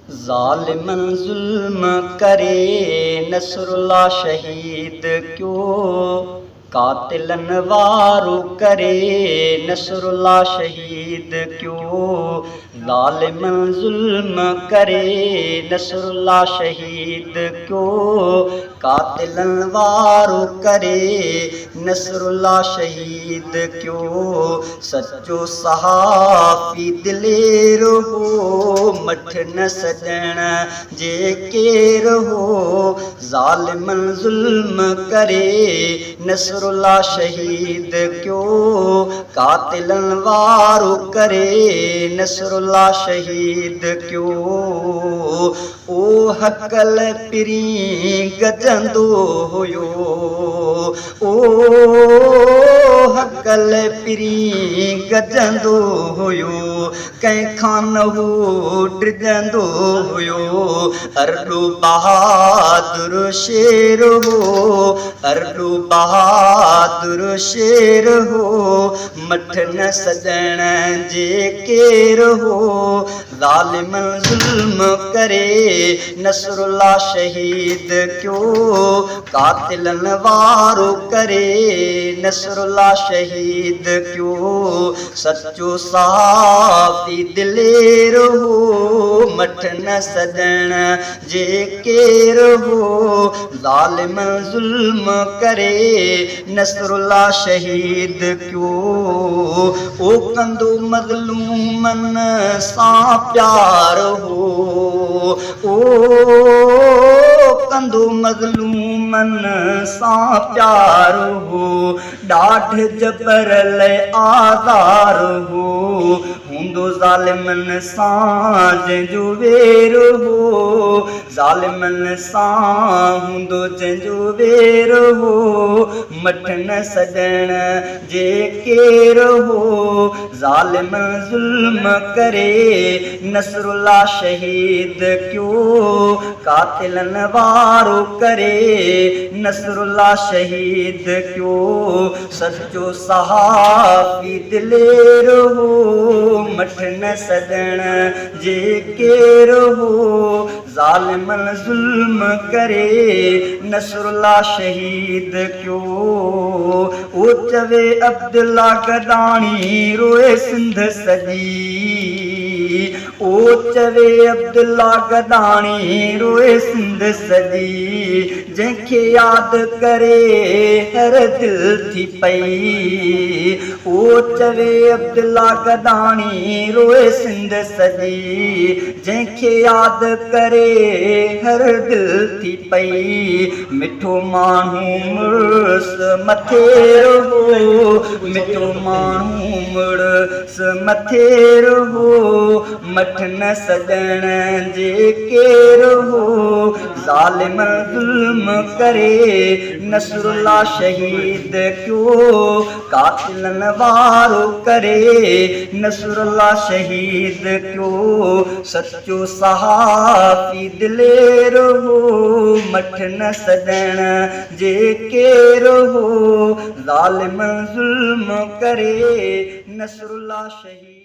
ज़ालिमन ज़ुल्म करे नसरुल्लाह शहीद क्यों, कातिलन वारू करे नसरुल्लाह शहीद क्यों। ज़ालिमन ज़ुल्म करे नसरुल्लाह शहीद क्यों, कातिलन वारू करे नसरुल्लाह शहीद क्यों। सच्चो सहाफ़ी दिलेर हो मठ न सजण जे केर हो। ज़ालिमन ज़ुल्म करे नसरुल्लाह शहीद क्यों, कातिलन वारू करे नसरुल्लाह शहीद क्यों। ओ हकल पिरी गजंदो हुयो, ओ हकल पिरी गजंदो हुयो, कंहिंखां न हू डिॼंदो हुयो। अरड़ू बहादुर शेर हो, अरड़ू बहादुर शेर हो, मठ न सजण जे केर हो। ज़ालिमन ज़ुल्म करे नसरुल्लाह शहीद क्यों, कातिलन वारू करे नसरुल्लाह शहीद क्यों। सच्चो सहाफ़ी दिलेर हो मठ न सजण जे केर हो। ज़ालिमन ज़ुल्म करे नसरुल्लाह शहीद क्यों। ओ कंदो मज़लूमन सां प्यार हो, ओ कंदो मज़लूमन सां प्यार हो। ॾाढ जबरल आज़ार हो, हूंदो ज़ालिमन सां जंहिंजो वेर हो। ज़ालिमन सां हूंदो जंहिंजो वेर हो, मठ न सजण जे केर हो। ज़ालिमन ज़ुल्म करे नसरुल्लाह शहीद क्यों, कातिलन वारू करे नसरुल्लाह शहीद क्यों। सच्चो सहाफ़ी दिलेर हो मठ न सजण जे केर हो। ज़ालिमन ज़ुल्म करे नसरुल्लाह शहीद क्यों। ओ चवे अब्दुल्ला गदाणी रोए सिंध सॼी, ओ चवे अब्दुल्ला गदाणी रोए सिंध सॼी। जंहिंखे यादि करे हर दिलि थी पई, ओ चवे अब्दुल्ला गदाणी रोए सिंध सॼी। जंहिंखे यादि करे हर दिलि थी पई। मिठो माण्हू मुड़ुस मथे रहो, मिठो माण्हू मुड़ुस मथे रहो, मठ न सजण जे केर हो। ज़ालिमन ज़ुल्म करे नसरुल्लाह शहीद क्यों, कातिलन वारू करे नसरुल्लाह शहीद क्यों। सच्चो सहाफ़ी दिलेर हो मठ न सजण जे केर हो। ज़ालिमन ज़ुल्म करे नसरुल्लाह शहीद